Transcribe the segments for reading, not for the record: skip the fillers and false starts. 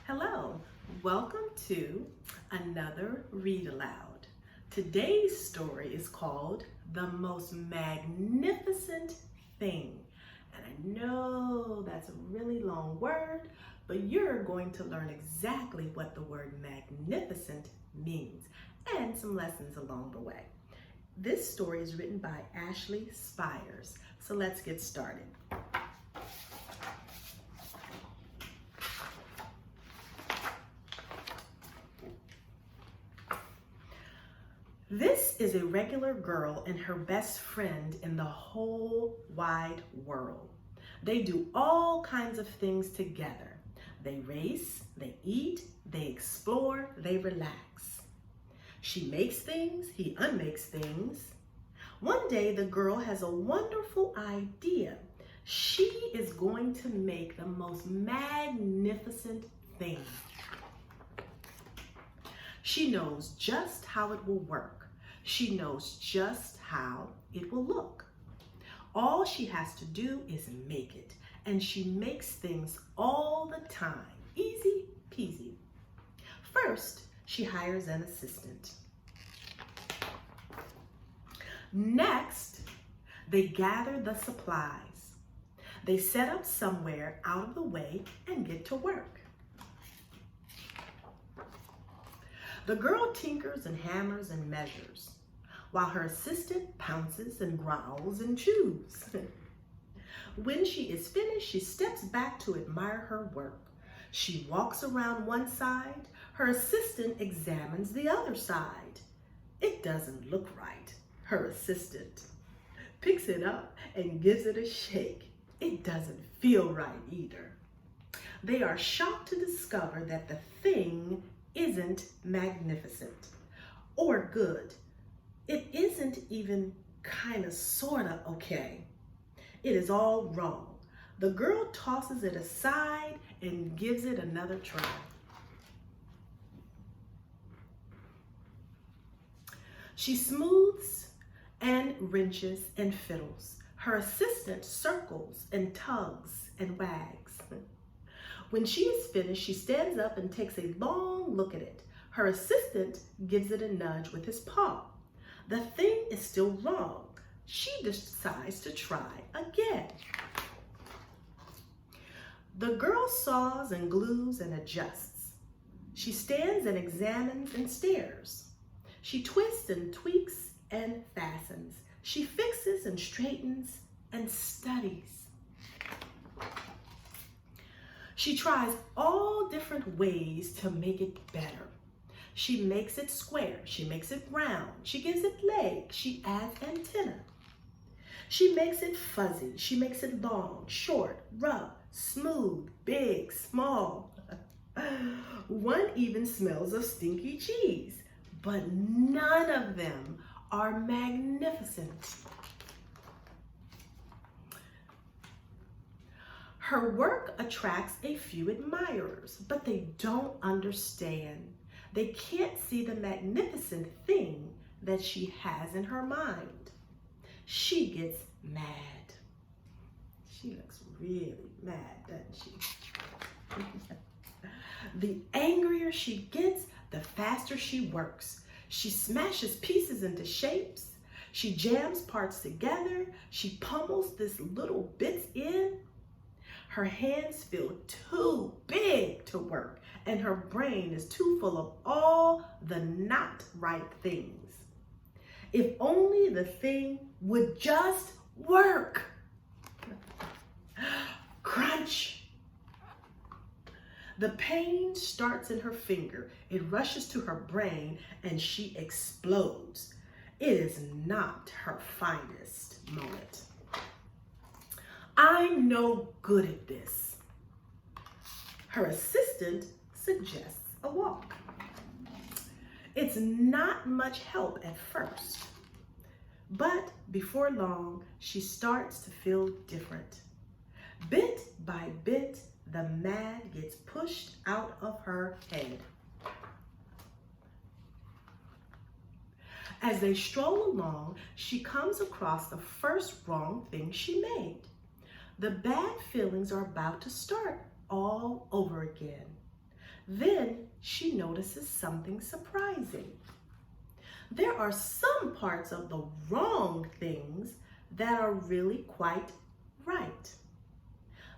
Hello, welcome to another Read Aloud. Today's story is called The Most Magnificent Thing. And I know that's a really long word, but you're going to learn exactly what the word magnificent means and some lessons along the way. This story is written by Ashley Spires. So let's get started. This is a regular girl and her best friend in the whole wide world. They do all kinds of things together. They race, they eat, they explore, they relax. She makes things, he unmakes things. One day the girl has a wonderful idea. She is going to make the most magnificent thing. She knows just how it will work. She knows just how it will look. All she has to do is make it, and she makes things all the time. Easy peasy. First, she hires an assistant. Next, they gather the supplies. They set up somewhere out of the way and get to work. The girl tinkers and hammers and measures, while her assistant pounces and growls and chews. When she is finished, she steps back to admire her work. She walks around one side. Her assistant examines the other side. It doesn't look right. Her assistant picks it up and gives it a shake. It doesn't feel right either. They are shocked to discover that the thing isn't magnificent or good. It isn't even sorta okay. It is all wrong. The girl tosses it aside and gives it another try. She smooths and wrenches and fiddles. Her assistant circles and tugs and wags. When she is finished, she stands up and takes a long look at it. Her assistant gives it a nudge with his paw. The thing is still wrong. She decides to try again. The girl saws and glues and adjusts. She stands and examines and stares. She twists and tweaks and fastens. She fixes and straightens and studies. She tries all different ways to make it better. She makes it square. She makes it round. She gives it legs. She adds antenna. She makes it fuzzy. She makes it long, short, rough, smooth, big, small. One even smells of stinky cheese, but none of them are magnificent. Her work attracts a few admirers, but they don't understand. They can't see the magnificent thing that she has in her mind. She gets mad. She looks really mad, doesn't she? The angrier she gets, the faster she works. She smashes pieces into shapes. She jams parts together. She pummels this little bits in. Her hands feel too big to work, and her brain is too full of all the not right things. If only the thing would just work. Crunch. The pain starts in her finger. It rushes to her brain, and she explodes. It is not her finest moment. I'm no good at this. Her assistant suggests a walk. It's not much help at first, but before long, she starts to feel different. Bit by bit, the mad gets pushed out of her head. As they stroll along, she comes across the first wrong thing she made. The bad feelings are about to start all over again. Then she notices something surprising. There are some parts of the wrong things that are really quite right.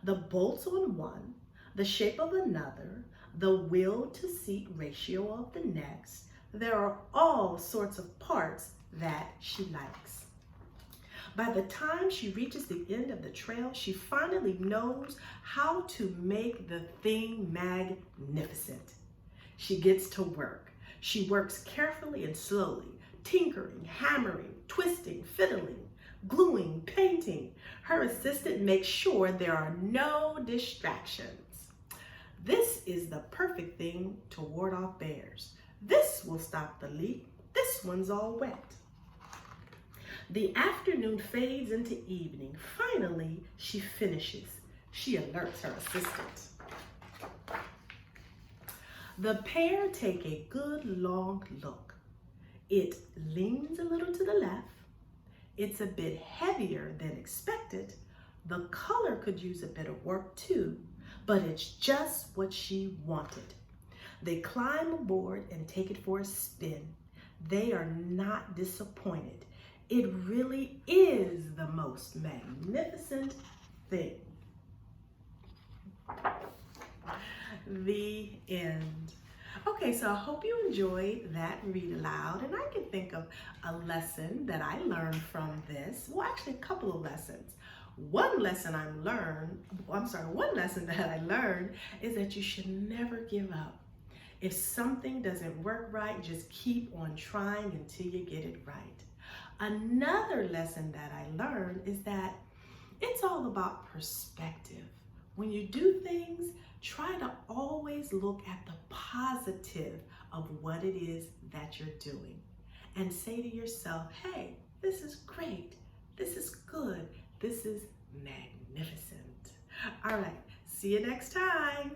The bolts on one, the shape of another, the wheel to seat ratio of the next, there are all sorts of parts that she likes. By the time she reaches the end of the trail, she finally knows how to make the thing magnificent. She gets to work. She works carefully and slowly, tinkering, hammering, twisting, fiddling, gluing, painting. Her assistant makes sure there are no distractions. This is the perfect thing to ward off bears. This will stop the leak. This one's all wet. The afternoon fades into evening. Finally, she finishes. She alerts her assistant. The pair take a good long look. It leans a little to the left. It's a bit heavier than expected. The color could use a bit of work too, but it's just what she wanted. They climb aboard and take it for a spin. They are not disappointed. It really is the most magnificent thing. The end. Okay, so I hope you enjoyed that read aloud, and I can think of a lesson that I learned from this. Well, actually a couple of lessons. One lesson that I learned is that you should never give up. If something doesn't work right, just keep on trying until you get it right. Another lesson that I learned is that it's all about perspective. When you do things, try to always look at the positive of what it is that you're doing and say to yourself, hey, this is great, this is good, this is magnificent. All right, see you next time.